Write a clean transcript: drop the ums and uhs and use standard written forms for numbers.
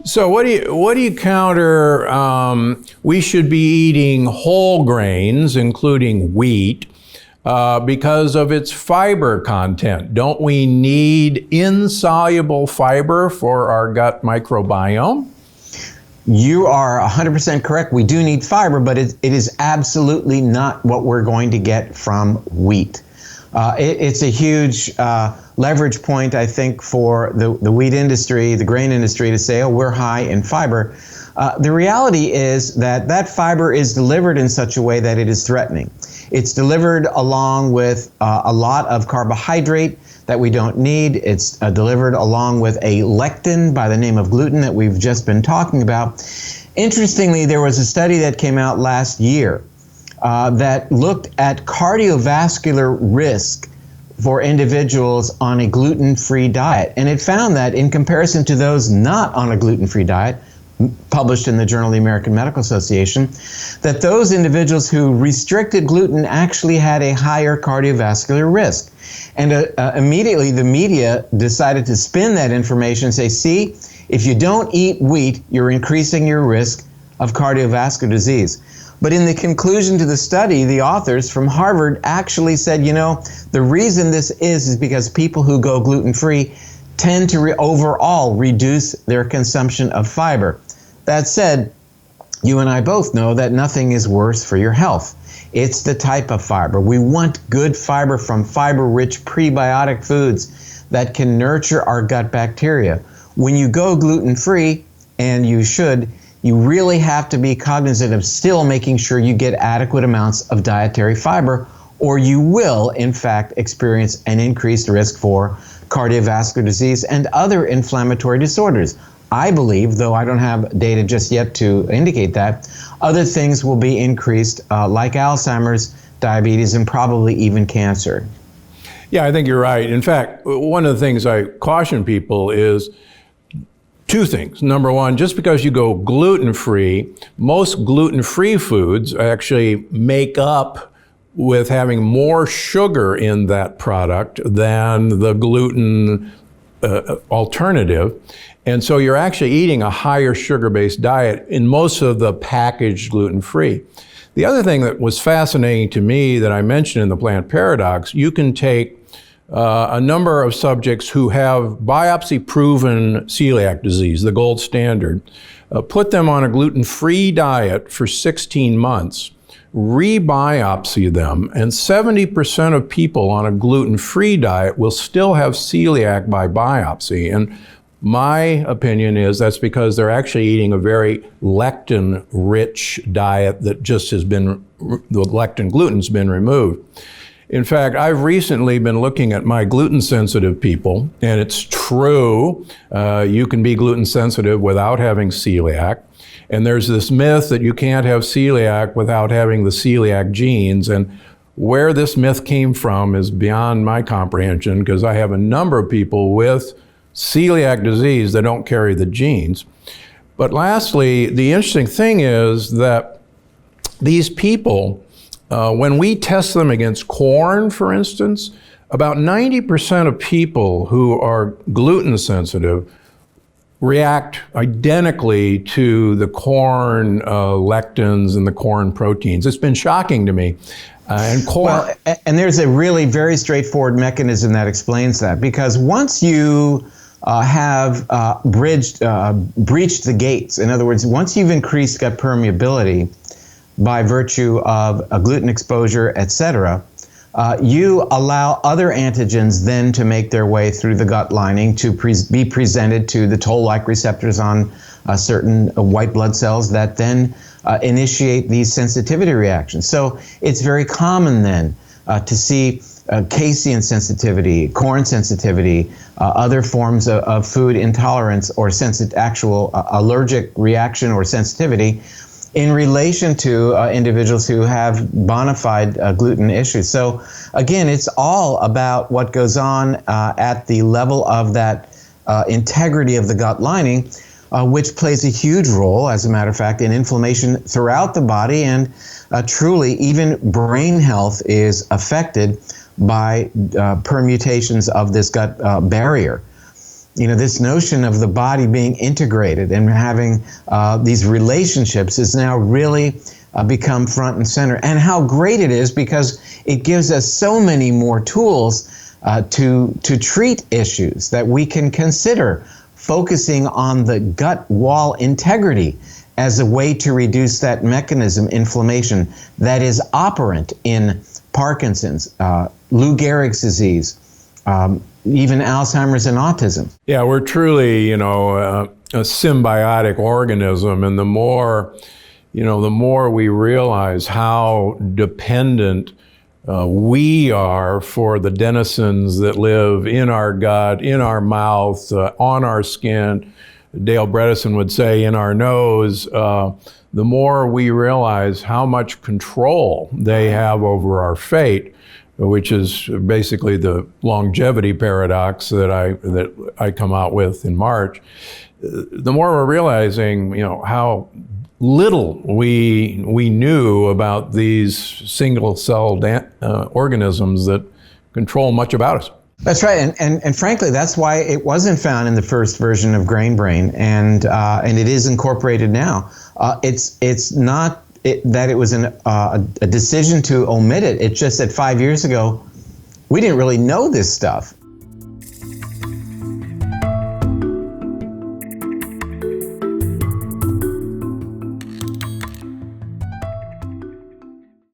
So what do you counter? We should be eating whole grains, including wheat, because of its fiber content. Don't we need insoluble fiber for our gut microbiome? You are 100% correct. We do need fiber, but it is absolutely not what we're going to get from wheat. It's a huge leverage point, I think, for the wheat industry, the grain industry, to say, oh, we're high in fiber. The reality is that fiber is delivered in such a way that it is threatening. It's delivered along with a lot of carbohydrate that we don't need. It's delivered along with a lectin by the name of gluten that we've just been talking about. Interestingly, there was a study that came out last year that looked at cardiovascular risk for individuals on a gluten-free diet. And it found that in comparison to those not on a gluten-free diet, published in the Journal of the American Medical Association, that those individuals who restricted gluten actually had a higher cardiovascular risk. And immediately the media decided to spin that information and say, see, if you don't eat wheat, you're increasing your risk of cardiovascular disease. But in the conclusion to the study, the authors from Harvard actually said, you know, the reason this is because people who go gluten-free tend to overall reduce their consumption of fiber. That said, you and I both know that nothing is worse for your health. It's the type of fiber. We want good fiber from fiber-rich prebiotic foods that can nurture our gut bacteria. When you go gluten-free, and you should, you really have to be cognizant of still making sure you get adequate amounts of dietary fiber, or you will, in fact, experience an increased risk for cardiovascular disease and other inflammatory disorders. I believe, though I don't have data just yet to indicate that, other things will be increased, like Alzheimer's, diabetes, and probably even cancer. Yeah, I think you're right. In fact, one of the things I caution people is two things. Number one, just because you go gluten-free, most gluten-free foods actually make up with having more sugar in that product than the gluten alternative. And so you're actually eating a higher sugar-based diet in most of the packaged gluten-free. The other thing that was fascinating to me that I mentioned in the plant paradox, you can take a number of subjects who have biopsy-proven celiac disease, the gold standard, put them on a gluten-free diet for 16 months, re-biopsy them, and 70% of people on a gluten-free diet will still have celiac by biopsy. And my opinion is that's because they're actually eating a very lectin-rich diet that just has been, the lectin gluten's been removed. In fact, I've recently been looking at my gluten-sensitive people, and it's true, you can be gluten-sensitive without having celiac. And there's this myth that you can't have celiac without having the celiac genes. And where this myth came from is beyond my comprehension, because I have a number of people with celiac disease that don't carry the genes. But lastly, the interesting thing is that these people, when we test them against corn, for instance, about 90% of people who are gluten sensitive react identically to the corn lectins and the corn proteins. It's been shocking to me. And there's a really very straightforward mechanism that explains that, because once you have breached the gates, in other words, once you've increased gut permeability by virtue of a gluten exposure, etc., you allow other antigens then to make their way through the gut lining to be presented to the toll-like receptors on certain white blood cells that then initiate these sensitivity reactions. So it's very common then to see casein sensitivity, corn sensitivity, other forms of food intolerance or actual allergic reaction or sensitivity in relation to individuals who have bona fide gluten issues. So again, it's all about what goes on at the level of that integrity of the gut lining, which plays a huge role, as a matter of fact, in inflammation throughout the body, and truly even brain health is affected by permutations of this gut barrier. this notion of the body being integrated and having these relationships is now really become front and center. And how great it is, because it gives us so many more tools to treat issues that we can consider focusing on the gut wall integrity as a way to reduce that mechanism, inflammation, that is operant in Parkinson's, Lou Gehrig's disease, even Alzheimer's and autism. Yeah, we're truly, a symbiotic organism, and the more we realize how dependent we are for the denizens that live in our gut, in our mouth, on our skin, Dale Bredesen would say in our nose, the more we realize how much control they have over our fate, which is basically the longevity paradox that I come out with in March, the more we're realizing, how little we knew about these single-celled organisms that control much about us. That's right, and frankly, that's why it wasn't found in the first version of Grain Brain, and it is incorporated now. It's not that it was a decision to omit it. It's just that 5 years ago, we didn't really know this stuff,